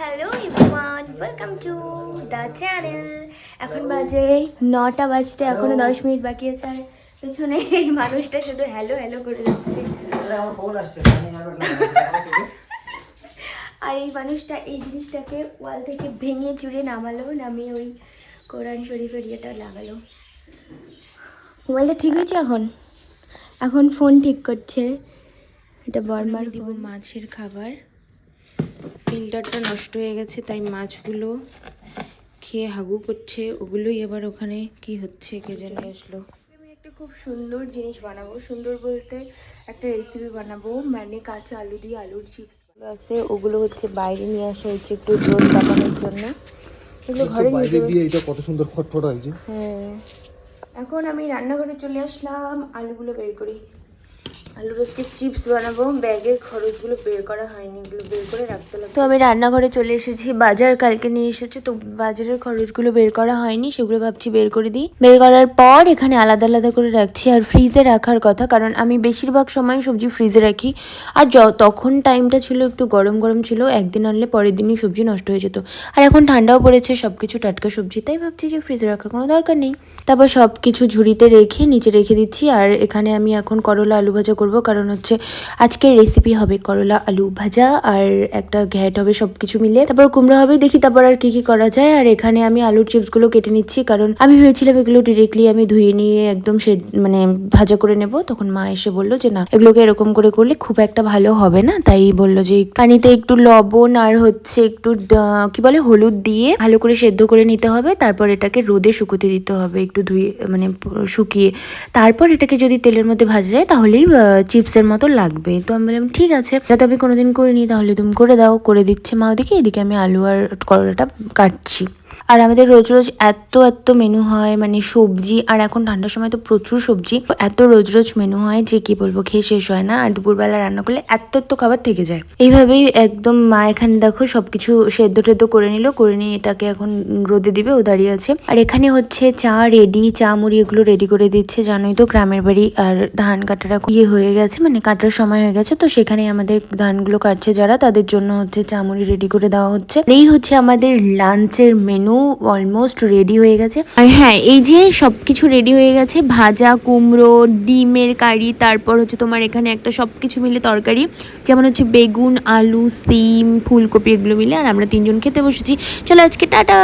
Hello everyone, welcome to the channel. এখন বাজে 9টা বাজতে এখনো 10 মিনিট বাকি আছে। আর পেছনে এই মানুষটা শুধু হ্যালো হ্যালো করে যাচ্ছে। আর এই মানুষটা এই জিনিসটাকে ওয়াল থেকে ভেঙে চুরে নামিয়ে ওই কোরআন শরীফের ইয়েটা লাগালো। মোবাইলটা ঠিক হয়েছে এখন ফোন ঠিক করছে। এটা বর্মার দিব মাছের খাবার। ফিল্টারটা নষ্ট হয়ে গেছে, তাই মাছগুলো খেয়ে হাগু করছে। ওগুলোই এবার ওখানে কি হচ্ছে কে জানে আসলো। আমি একটা খুব সুন্দর জিনিস বানাবো, সুন্দর বলতে একটা রেসিপি বানাবো, মানে কাঁচা আলু দিয়ে আলুর চিপস আছে। ওগুলো হচ্ছে বাইরে নিয়ে আসা হচ্ছে একটু রোদ লাগানোর জন্য। এগুলো ঘরে বাইরে দিয়ে এটা কত সুন্দর ফটফট হয়েছে। হ্যাঁ, এখন আমি রান্নাঘরে চলে আসলাম, আলুগুলো বের করি। আলুর আজকে চিপস বানাবো। ব্যাগের খরচগুলো বের করা হয়নি, এগুলো বের করে রাখতে লাগবে। তো আমি রান্নাঘরে চলে এসেছি। বাজার কালকে নিয়ে এসেছি, তো বাজারের খরচগুলো বের করা হয়নি, সেগুলো ভাবছি বের করে দিই। বের করার পর এখানে আলাদা আলাদা করে রাখছি। আর ফ্রিজে রাখার কথা, কারণ আমি বেশিরভাগ সময় সবজি ফ্রিজে রাখি। আর তখন টাইমটা ছিল একটু গরম গরম ছিল, একদিন আনলে পরের দিনই সবজি নষ্ট হয়ে যেত। আর এখন ঠান্ডাও পড়েছে, সব কিছু টাটকা সবজি, তাই ভাবছি যে ফ্রিজে রাখার কোনো দরকার নেই। তারপর সব কিছু ঝুড়িতে রেখে নিচে রেখে দিচ্ছি। আর এখানে আমি এখন করলা আলু ভাজা করব, কারণ হচ্ছে আজকের রেসিপি হবে করলা আলু ভাজা আর একটা ঘ্যাট হবে, সব কিছু মিলে। তারপর কুমড়া হবে, দেখি তারপর আর কি কি করা যায়। আর এখানে আমি আলুর চিপসগুলো কেটে নিচ্ছি, কারণ আমি ভেবেছিলাম এগুলো ডিরেক্টলি আমি ধুয়ে নিয়ে একদম মানে ভাজা করে নেব। তখন মা এসে বললো যে না, এগুলোকে এরকম করে করলে খুব একটা ভালো হবে না, তাই বললো যে পানিতে একটু লবণ আর হচ্ছে একটু কি বলে হলুদ দিয়ে ভালো করে সেদ্ধ করে নিতে হবে। তারপর এটাকে রোদে শুকোতে দিতে হবে, একটু ধুয়ে মানে শুকিয়ে। তারপর এটাকে যদি তেলের মধ্যে ভাজা যায় তাহলেই চিপসের মতো লাগবে। তো আমি বললাম ঠিক আছে, যাতে আমি কোনোদিন করিনি, তাহলে তুমি করে দাও। করে দিচ্ছে মা ওদিকে, এদিকে আমি আলু আর করলাটা কাটছি। আর আমাদের রোজ রোজ এত এত মেনু হয়, মানে সবজি, আর এখন ঠান্ডার সময় তো প্রচুর সবজি, এত রোজ রোজ মেনু হয় যে কি বলবো, খেয়ে শেষ হয় না। আর দুপুরবেলা রান্না করলে এত এত খাবার থেকে যায়। এইভাবেই একদম মা এখানে দেখো সবকিছু সেদ্ধ টেদ্ধ করে নিল, করে নিয়ে এটাকে এখন রোদে দিবে, ও দাঁড়িয়ে আছে। আর এখানে হচ্ছে চা রেডি, চা মুড়ি এগুলো রেডি করে দিচ্ছে। জানোই তো গ্রামের বাড়ি, আর ধান কাটারা হয়ে গেছে, মানে কাটার সময় হয়ে গেছে, তো সেখানে আমাদের ধানগুলো কাটছে যারা, তাদের জন্য হচ্ছে চা মুড়ি রেডি করে দেওয়া হচ্ছে। এই হচ্ছে আমাদের লাঞ্চের মেনু, অলমোস্ট রেডি হয়ে গেছে। আর হ্যাঁ, এই যে সবকিছু রেডি হয়ে গেছে, ভাজা কুমড়ো, ডিমের কারি, তারপর হচ্ছে তোমার এখানে একটা সবকিছু মিলে তরকারি, যেমন হচ্ছে বেগুন, আলু, সিম, ফুলকপি, এগুলো মিলে। আর আমরা 3জন খেতে বসেছি। চলো আজকে টাটা।